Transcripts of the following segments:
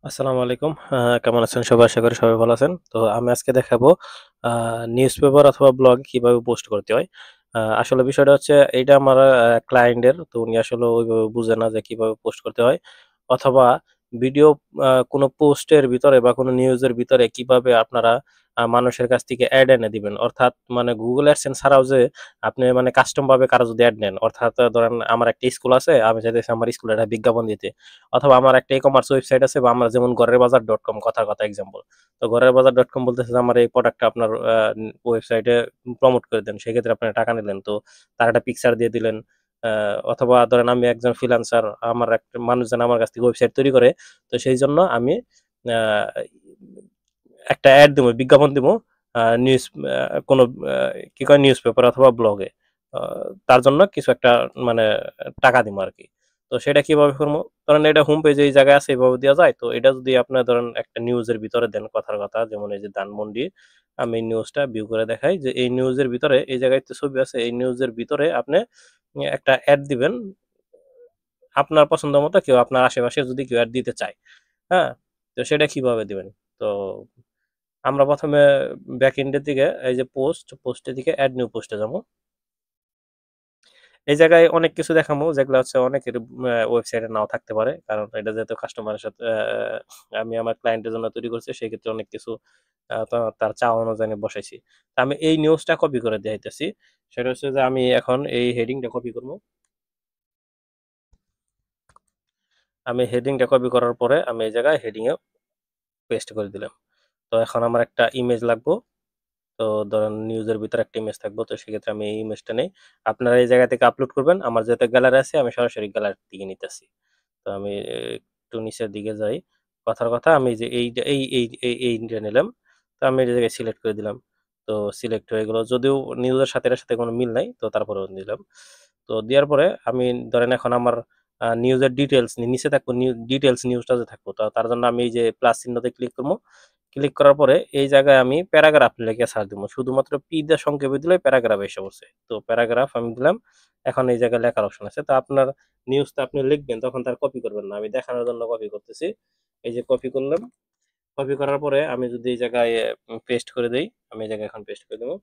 আসসালামু আলাইকুম। কেমন আছেন সবাই? আশা করি সবাই ভালো আছেন। তো আমি আজকে দেখাবো নিউজপেপার অথবা ব্লগ কিভাবে পোস্ট করতে হয়। আসলে বিষয়টা হচ্ছে এইটা আমার ক্লায়েন্টের। তো উনি আসলে ওইভাবে বুঝে না যে কিভাবে পোস্ট করতে হয়। অথবা ভিডিও কোনো পোস্টের ভিতরে বা কোনো নিউজের ভিতরে কিভাবে আপনারা মানুষের কাছ থেকে এড এনে দিবেন। অর্থাৎ মানে Google AdSense ছাড়াও যে আপনি মানে কাস্টম ভাবে কারো যদি এড নেন। অর্থাৎ ধরেন আমার একটা স্কুল আছে, আমি চাইতেছি আমার স্কুলে একটা বিজ্ঞাপন দিতে। অথবা আমার একটা ই-কমার্স ওয়েবসাইট আছে বা আমরা যেমন ঘরের বাজার ডট কম কথার কথা এক্সাম্পল। তো ঘরের বাজার ডট কম বলতেছে যে আমার এই প্রোডাক্টটা আপনার ওয়েবসাইটে প্রমোট করে দেন, সেক্ষেত্রে আপনি টাকা নিলেন, তো তার একটা পিকচার দিয়ে দিলেন। অথবা ধরেন আমি একজন ফ্রিল্যান্সার, আমার একটা মানুষজন আমার কাছ থেকে ওয়েবসাইট তৈরি করে, তো সেই জন্য আমি আহ, একটা অ্যাড দিব, বিজ্ঞাপন দিব নিউজ কোনো কি কয় নিউজ পেপার অথবা ব্লগে। তার জন্য কিছু একটা মানে টাকা দিব আর কি। তো সেটা কিভাবে করবো? ধরেন এটা হোম পেজে এই জায়গায় আছে, এইভাবে দেওয়া যায়। তো এটা যদি আপনার ধরেন একটা নিউজের ভিতরে দেন কথার কথা, যেমন এই যে ধানমন্ডি, আমি নিউজটা ভিউ করে দেখাই যে এই নিউজের ভিতরে এই জায়গায় তো ছবি আছে, এই নিউজের ভিতরে আপনি একটা অ্যাড দিবেন আপনার পছন্দ মতো, কেউ আপনার আশেপাশে যদি কেউ অ্যাড দিতে চায়। হ্যাঁ, তো সেটা কিভাবে দিবেন? তো আমরা প্রথমে ব্যাক এন্ডের দিকে এই যে পোস্টের দিকে অ্যাড নিউ পোস্টে যাবো। এই জায়গায় অনেক কিছু দেখাবো যেগুলো হচ্ছে অনেকের ওয়েবসাইটে নাও থাকতে পারে, কারণ এটা যেহেতু কাস্টমারের সাথে আমি আমার ক্লায়েন্টের জন্য তৈরি করছি, সেই ক্ষেত্রে অনেক কিছু তার চাওয়া অনুযায়ী আমি বসাইছি। তা আমি এই নিউজটা কপি করে দেখাইতেছি। সেটা হচ্ছে যে আমি এখন এই হেডিংটা কপি করবো। আমি হেডিংটা কপি করার পরে আমি এই জায়গায় হেডিং এ পেস্ট করে দিলাম। তো এখন আমার একটা ইমেজ লাগবে। তো ধরেন নিউজের ভিতরে একটা ইমেজ থাকবো, তো সেক্ষেত্রে আমি এই ইমেজটা নেই। আপনারা এই জায়গা থেকে আপলোড করবেন। আমার যেহেতু গ্যালারি আছে, আমি সরাসরি গ্যালারি থেকে নিতেছি। তো আমি একটু নিচের দিকে যাই। কথার কথা আমি যে এইটা নিলাম। তো আমি এই জায়গায় সিলেক্ট করে দিলাম। তো সিলেক্ট হয়ে গেল, যদিও নিউজের সাথে এটার সাথে কোনো মিল নাই, তো তারপরেও দিলাম। তো দেওয়ার পরে আমি ধরেন এখন আমার নিউজের ডিটেলস নিচে থাকবো, ডিটেলস নিউজটা যে থাকবো, তো তার জন্য আমি এই যে প্লাস চিহ্নতে ক্লিক করবো। ক্লিক করার পরে এই জায়গায় আমি প্যারাগ্রাফ লিখে সার্চ দিব, শুধুমাত্র পি দিয়ে সংক্ষেপে দিলে প্যারাগ্রাফ এসে বলছে। তো প্যারাগ্রাফ আমি দিলাম। এখন এই জায়গায় লেখার অপশন আছে, তো আপনার নিউজটা আপনি লিখবেন, তখন তার কপি করবেন না, আমি দেখানোর জন্য কপি করতেছি। এই যে কপি করলাম। কপি করার পরে আমি যদি এই জায়গায় পেস্ট করে দেই, আমি এই জায়গায় এখন পেস্ট করে দেবো।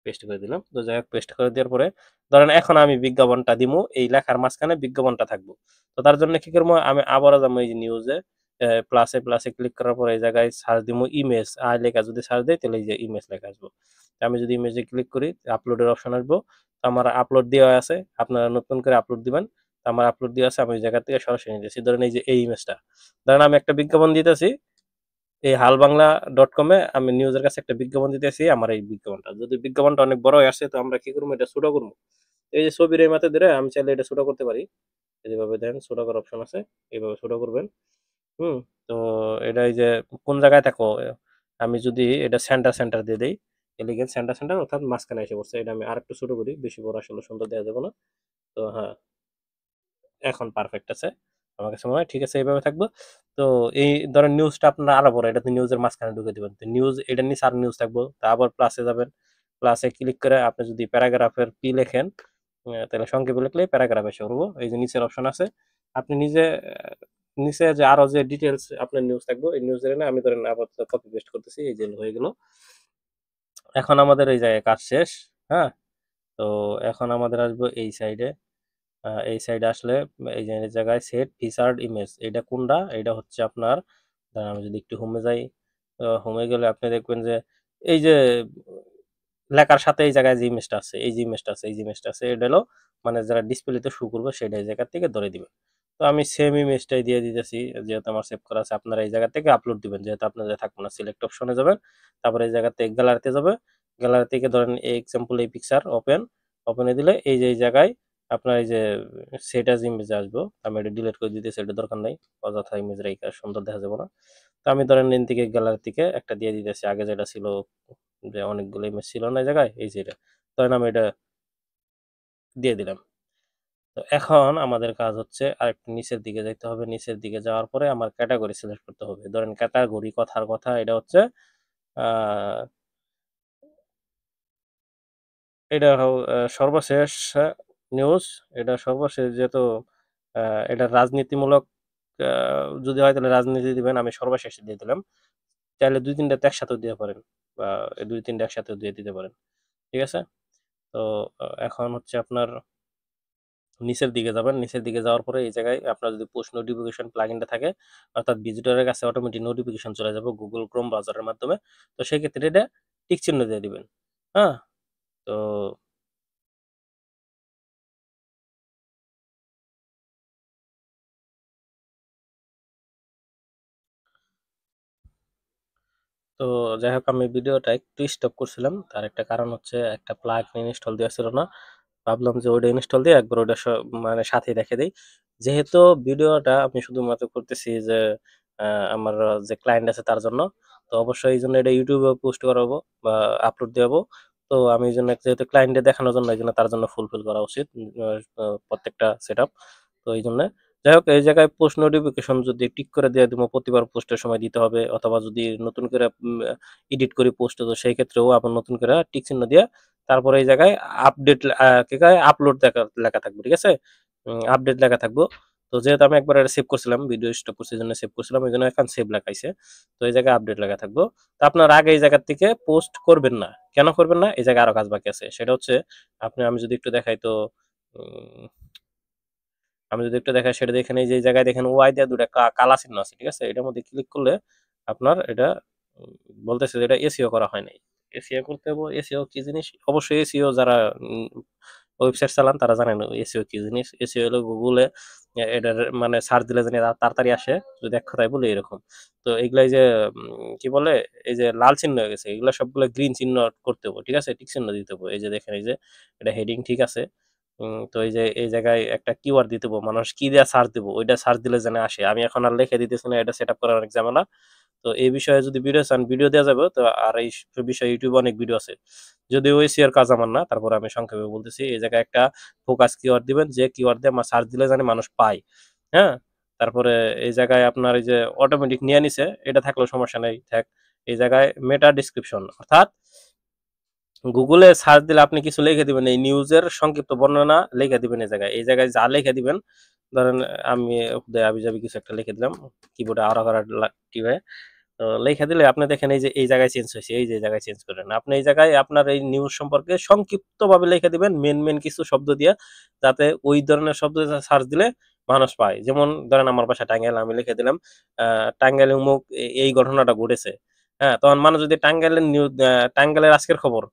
পেস্ট করে দিলাম। তো যাই হোক, পেস্ট করে দেওয়ার পরে ধরেন এখন আমি বিজ্ঞাপনটা দিমু, এই লেখার মাঝখানে বিজ্ঞাপনটা থাকবো। তো তার জন্য কি করবো, আমি আবারও যাবো এই যে নিউজে, প্লাসে প্লাসে ক্লিক করার পরে এই জায়গায় সার্চ দিমু ইমেজ, আই লেখা যদি সার্চ দেয় তাহলে এই যে ইমেজ লেখা আসবো। তো আমি যদি ইমেজে ক্লিক করি, আপলোডের অপশন আসবো। তো আমার আপলোড দেওয়া আছে, আপনারা নতুন করে আপলোড দিবেন। তো আমার আপলোড দেওয়া আছে, আমি ওই জায়গা থেকে সরাসরি নিতেছি। ধরেন এই যে এই ইমেজটা, ধরেন আমি একটা বিজ্ঞাপন দিতেছি এই হাল বাংলা ডট কমে, আমি নিউজের কাছে একটা বিজ্ঞাপন দিতেছি। আমার এই বিজ্ঞাপনটা যদি বিজ্ঞাপনটা অনেক বড় হয়ে আসে, তো আমরা কি করবো, এটা ছোট করবো। এই যে ছবির এই মাথা ধরে আমি চাইলে এটা ছোট করতে পারি। যেভাবে দেন ছোট করার অপশন আছে, এইভাবে ছোট করবেন। হুম। তো এটা এই যে কোন জায়গায় থাকো, আমি যদি এটা সেন্টার সেন্টার দিয়ে দিই, এলিগেন্ট সেন্টার সেন্টার অর্থাৎ মাঝখানে এসে পড়ছে, এটা আমি আরেকটু ছোট করি, বেশি বড় আসলে সুন্দর দেওয়া যাবে না। তো হ্যাঁ, এখন পারফেক্ট আছে। আমার কাছে মনে হয় ঠিক আছে, এইভাবে থাকবো। তো এই ধরেন নিউজটা আপনার আরো বড়, এটা তো নিউজের মাঝখানে ঢুকে দিবেন, তো নিউজ এটা নিচে আর নিউজ থাকবো, তা আবার প্লাসে যাবেন। প্লাসে ক্লিক করে আপনি যদি প্যারাগ্রাফের পি লেখেন, তাহলে সংক্ষেপে লিখলে প্যারাগ্রাফ এসে পড়বো। এই যে নিচের অপশন আছে, আপনি নিজে নিচে যে আরো যে ডিটেলস আপনার নিউজ থাকবো, এই নিউজের না আমি ধরেন আবার কপি পেস্ট করতেছি, এই যে হয়ে গেল। এখন আমাদের এই জায়গায় কাজ শেষ। হ্যাঁ। তো এখন আমাদের আসবো এই সাইডে। এই সাইডে আসলে এই যে এই জায়গায় সেট ফিচার্ড ইমেজ, এটা কোনটা, এটা হচ্ছে আপনার আমি যদি একটু হোমে যাই, হোমে গেলে আপনি দেখবেন যে এই যে লেখার সাথে এই জায়গায় যে ইমেজটা আছে, এই যে ইমেজটা আছে, এই যে ইমেজটা আছে, এটা হলো মানে যারা ডিসপ্লেতে শো করবে সেটা এই জায়গা থেকে ধরে দিবে। তো আমি সেম ইমেজটাই দিয়ে দিতেছি, যেহেতু আমার সেভ করা আছে। আপনারা এই জায়গা থেকে আপলোড দিবেন, যেহেতু আপনাদের থাকবো না, সিলেক্ট অপশনে যাবেন। তারপরে এই জায়গা থেকে গ্যালারিতে যাবে। গ্যালারি থেকে ধরেন এই এক্সাম্পল এই পিকচার ওপেনে দিলে এই যে এই জায়গায় আপনার এই যে সেট অ্যাজ ইমেজ আসবো। আমি এটা ডিলিট করে দিতেছি, এটা দরকার নাই, অযথা ইমেজ রেখে সুন্দর দেখা যাবে না। তো আমি ধরেন এন থেকে গ্যালারি থেকে একটা দিয়ে দিতেছি, আগে যেটা ছিল যে অনেকগুলো ইমেজ ছিল না এই জায়গায়, এই যে এটা ধরেন আমি এটা দিয়ে দিলাম। তো এখন আমাদের কাজ হচ্ছে আরেকটু নিচের দিকে যাইতে হবে। নিচের দিকে যাওয়ার পরে আমার ক্যাটাগরি সিলেক্ট করতে হবে। ধরেন ক্যাটাগরি কথার কথা এটা হচ্ছে আহ, এটা সর্বশেষ নিউজ। এটা সর্বশেষ যেহেতু এটা রাজনীতিমূলক যদি হয় তাহলে রাজনীতি দিবেন, আমি সর্বশেষে দিয়ে দিলাম। চাইলে ২-৩ টা তো একসাথেও দিতে পারেন বা ২-৩ টা একসাথেও দিয়ে দিতে পারেন। ঠিক আছে? তো এখন হচ্ছে আপনার নিচের দিকে যাবেন। নিচের দিকে যাওয়ার পরে এই জায়গায় আপনার যদি পুশ নোটিফিকেশন প্লাগইনটা থাকে, অর্থাৎ ভিজিটরের কাছে অটোমেটিক নোটিফিকেশন চলে যাবে Google Chrome ব্রাউজারের মাধ্যমে। তো সেক্ষেত্রে এটা টিক চিহ্ন দিয়ে দিবেন। হ্যাঁ? তো তো যাই হোক, আমি ভিডিওটা একটু স্টপ করছিলাম। তার একটা কারণ হচ্ছে একটা প্লাগইন ইনস্টল দেওয়া ছিল না। ভাবলাম যে ওইটা ইনস্টল দিয়ে একবার ওইটা মানে সাথেই রেখে দেই। যেহেতু ভিডিওটা আমি শুধুমাত্র করতেছি যে আমার যে ক্লায়েন্ট আছে তার জন্য, তো অবশ্যই এই জন্য এটা ইউটিউবে পোস্ট করাবো বা আপলোড দেবো। তো আমি এই জন্য যেহেতু ক্লায়েন্টে দেখানোর জন্য এই জন্য তার জন্য ফুলফিল করা উচিত প্রত্যেকটা সেট আপ। তো এই জন্য যাই হোক, এই জায়গায় পোস্ট নোটিফিকেশন যদি টিক করে দিয়ে দিব, প্রতিবার পোস্টের সময় দিতে হবে, অথবা যদি নতুন করে এডিট করি পোস্ট, তো সেই ক্ষেত্রেও আবার নতুন করে টিক চিহ্ন দিয়ে তারপরে এই জায়গায় আপডেট কি কয় আপলোড লেখা থাকবে। ঠিক আছে? আপডেট লেখা থাকবো। তো যেহেতু আমি একবার সেভ করছিলাম, ভিডিও স্টপ করছি এই জন্য সেভ করছিলাম, এই জন্য এখন সেভ লেখাইছে। তো এই জায়গায় আপডেট লেখা থাকবো। তো আপনার আগে এই জায়গার থেকে পোস্ট করবেন না। কেন করবেন না? এই জায়গায় আরো কাজ বাকি আছে। সেটা হচ্ছে আমি যদি একটু দেখাই তো উম, আমি যদি একটু দেখাই সেটা দেখেন, এই যে জায়গায় দেখেন ওয়াই দিয়ে দুটা কালা চিহ্ন আছে। ঠিক আছে? এটার মধ্যে ক্লিক করলে আপনার এটা উম, বলতেছে যে এটা এসইও করা হয় নাই। এসইও করতে হবে। এসইও কি জিনিস? অবশ্যই এসইও যারা ওয়েবসাইট চালান তারা জানেন এসইও কি জিনিস। এসইও হলো গুগলে এটার মানে সার্চ দিলে জানি তাড়াতাড়ি আসে, যদি এক কথায় বলি এরকম। তো এগুলাই যে কি বলে, এই যে লাল চিহ্ন হয়ে গেছে, এগুলা সবগুলো গ্রিন চিহ্ন করতে হবে। ঠিক আছে? টিক চিহ্ন দিতে হবে। এই যে দেখেন, এই যে এটা হেডিং ঠিক আছে। তো এই যে এই জায়গায় একটা কিওয়ার্ড দিতে হবে, মানুষ কি দিয়ে সার্চ দিব, ওইটা সার্চ দিলে যেন আসে। আমি এখন আর লিখে দিতেছি না, এটা সেট আপ করার অনেক ঝামেলা। তো এই বিষয়ে যদি ভিডিও চান ভিডিও দেওয়া যাবে। তো আর এই বিষয়ে ইউটিউবে অনেক ভিডিও আছে, যদিও ওই সিয়ার কাজ আমার না, তারপর আমি সংক্ষেপে বলতেছি। এই জায়গায় একটা ফোকাস কিওয়ার্ড দিবেন, যে কিওয়ার্ড দিয়ে সার্চ দিলে জানি মানুষ পায়। হ্যাঁ? তারপরে এই জায়গায় আপনার এই যে অটোমেটিক নিয়ে নিছে, এটা থাকলেও সমস্যা নেই, থাক। এই জায়গায় মেটা ডিসক্রিপশন, অর্থাৎ গুগলে সার্চ দিলে আপনি কিছু লিখে দিবেন, এই নিউজের সংক্ষিপ্ত বর্ণনা লিখে দিবেন। এই জায়গায় যা লিখে দিবেন, ধরেন আমি আবিজাবি কিছু একটা লিখে দিলাম, কিবোর্ডে আরো করা টিপে। তো লেখা দিলে আপনি দেখেন এই যে এই জায়গায় চেঞ্জ হয়েছে, এই যে জায়গায় চেঞ্জ করেন আপনি। এই জায়গায় আপনার এই নিউজ সম্পর্কে সংক্ষিপ্ত ভাবে লিখে দিবেন, মেন মেন কিছু শব্দ দিয়ে, যাতে ওই ধরনের শব্দ সার্চ দিলে মানুষ পায়। যেমন ধরেন আমার বাসা টাঙ্গাইল, আমি লিখে দিলাম টাঙ্গাইলে উমুক এই ঘটনাটা ঘটেছে। হ্যাঁ, তখন মানুষ যদি টাঙ্গাইলের নিউজ, টাঙ্গাইলের আজকের খবর,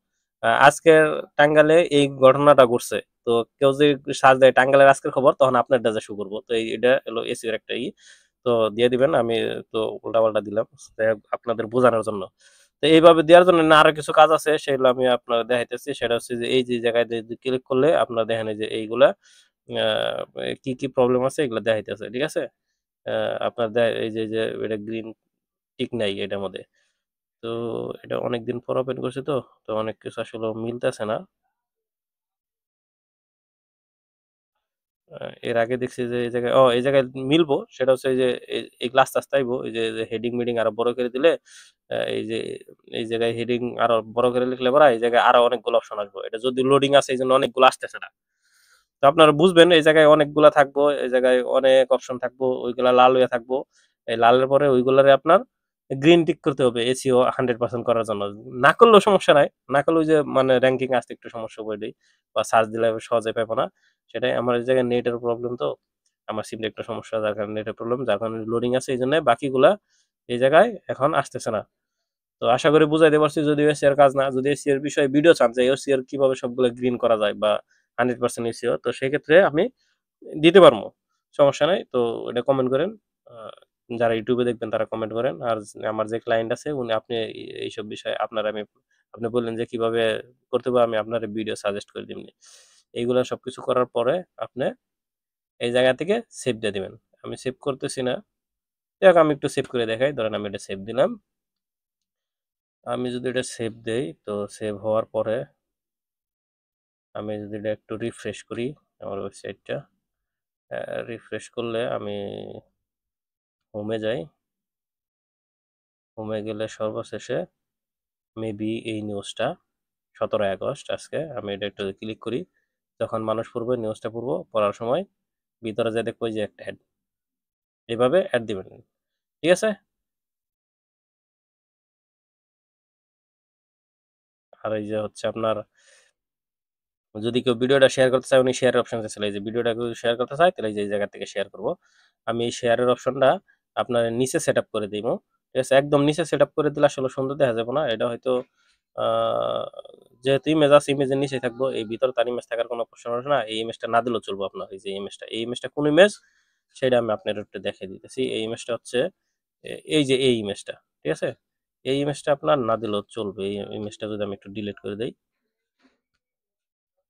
আজকের টাঙ্গাইলে এই ঘটনাটা ঘটছে, তো কেউ যদি সার্চ দেয় টাঙ্গাইলের আজকের খবর, তখন আপনার ডাজা শু করবো। তো এটা হলো এসির একটা তো দিয়ে দিবেন। আমি তো উল্টাপাল্টা দিলাম আপনাদের বোঝানোর জন্য। তো এইভাবে দেওয়ার জন্য না আরো কিছু কাজ আছে, সেগুলো আমি আপনার দেখাইতেছি। সেটা হচ্ছে যে এই যে জায়গায় ক্লিক করলে আপনার দেখেন এই যে এইগুলা কি কি প্রবলেম আছে এগুলো দেখাইতেছে। ঠিক আছে? আপনার এই যে যে এটা গ্রিন টিক নাই এটার মধ্যে। তো এটা অনেকদিন পর ওপেন করছে, তো তো অনেক কিছু আসলে মিলতেছে না। এর আগে দেখছি যে এই জায়গায় এই জায়গায় মিলবো। সেটা হচ্ছে এই যে এই ক্লাস আস্তে আইবো, এই যে হেডিং মিডিং আরো বড় করে দিলে, এই যে এই জায়গায় হেডিং আরো বড় করে লিখলে পরে এই জায়গায় আরো অনেকগুলো অপশন আসবে। এটা যদি লোডিং আছে এই জন্য অনেকগুলো আসতেছে না। তো আপনারা বুঝবেন এই জায়গায় অনেকগুলা থাকবো, এই জায়গায় অনেক অপশন থাকবো, ওইগুলা লাল হয়ে থাকবো। এই লালের পরে ওইগুলারে আপনার গ্রিন টিক করতে হবে এসইও 100% করার জন্য। না করলেও সমস্যা নাই, না করলে ওই যে মানে র্যাঙ্কিং আসতে একটু সমস্যা পড়বেই, বা সার্চ দিলে সহজে পাবো না। সেটাই আমার এই জায়গায় নেটের প্রবলেম। তো আমার সিমটা একটু সমস্যা, যার কারণে নেটের প্রবলেম, যার কারণে লোডিং আছে, এই জন্য বাকিগুলা এই জায়গায় এখন আসতেছে না। তো আশা করি বুঝাইতে পারছি। যদি এসিআর কাজ না, যদি এসিআর বিষয়ে ভিডিও চান যে এসিআর কিভাবে সবগুলো গ্রিন করা যায় বা 100% এসিও, তো সেক্ষেত্রে আমি দিতে পারবো, সমস্যা নাই। তো এটা কমেন্ট করেন। যারা ইউটিউবে দেখবেন তারা কমেন্ট করেন। আর আমার যে ক্লায়েন্ট আছে উনি, আপনি এইসব বিষয়ে আপনি বললেন যে কিভাবে করতে হবে, আমি আপনার ভিডিও সাজেস্ট করে দিবনি। এইগুলা সবকিছু করার পরে আপনি এই জায়গা থেকে সেভ দিয়ে দিবেন। আমি সেভ করতেছি না, দেখ আমি একটু সেভ করে দেখাই। ধরেন আমি এটা সেভ দিলাম। আমি যদি এটা সেভ দেই, তো সেভ হওয়ার পরে আমি যদি এটা একটু রিফ্রেশ করি, আমার ওয়েবসাইটটা রিফ্রেশ করলে আমি হোমে যাই। হোমে গেলে সর্বশেষে মেবি এই নিউজটা 17 আগস্ট আজকে, আমি এটা একটু ক্লিক করি। যখন মানুষ পড়বে নিউজটা পড়বো, পড়ার সময় ভিতরে যাই দেখবো যে একটা এভাবে অ্যাড দিবেন। ঠিক আছে? আর এই যে হচ্ছে আপনার যদি কেউ ভিডিওটা শেয়ার করতে চায় উনি শেয়ারের অপশনে চলে এই যে ভিডিওটা কেউ শেয়ার করতে চায় তাহলে এই যে এই জায়গা থেকে শেয়ার করব। আমি এই শেয়ারের অপশনটা আপনার নিচে সেটআপ করে দিমু। ঠিক আছে? একদম নিচে সেটআপ করে দিলে আসলে সুন্দর দেখা যাবে না। এটা হয়তো আ যেহেতু ইমেজ আছে ইমেজের নিচেই থাকবো। এই ভিতরে তার ইমেজ থাকার কোনো প্রশ্ন আসে না। এই ইমেজটা না দিলেও চলবে আপনার এই যে ইমেজটা। এই ইমেজটা কোন ইমেজ? সেটা আমি আপনার একটু দেখাই দিতেছি। এই ইমেজটা হচ্ছে এই যে এই ইমেজটা। ঠিক আছে? এই ইমেজটা আপনার না দিলেও চলবে। এই ইমেজটা যদি আমি একটু ডিলিট করে দেই।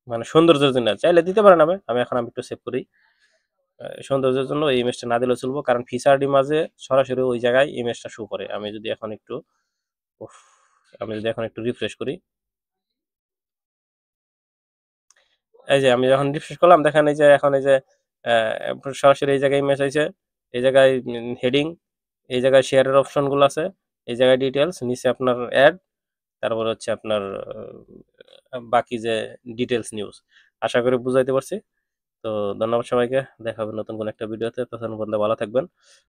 মানে সৌন্দর্যের জন্য চাইলে দিতে পারেন আমি একটু সেভ করি। সৌন্দর্যের জন্য এই ইমেজটা না দিলেও চলবো কারণ ফিচার্ড ইমেজে সরাসরি ওই জায়গায় ইমেজটা শো করে। উফ, আমি যদি এখন একটু রিফ্রেশ করি, এই যে আমি যখন রিফ্রেশ করলাম দেখেন এই যে এখন এই যে সরাসরি এই জায়গায় ইমেজ আইছে, এই জায়গায় হেডিং, এই জায়গায় শেয়ারের অপশনগুলো আছে, এই জায়গায় ডিটেলস, নিচে আপনার অ্যাড, তারপর হচ্ছে আপনার বাকি যে ডিটেলস নিউজ। আশা করি বুঝাইতে পারছি। তো ধন্যবাদ সবাইকে। দেখা হবে নতুন কোনো একটা ভিডিওতে। ততক্ষণ পর্যন্ত ভালো থাকবেন।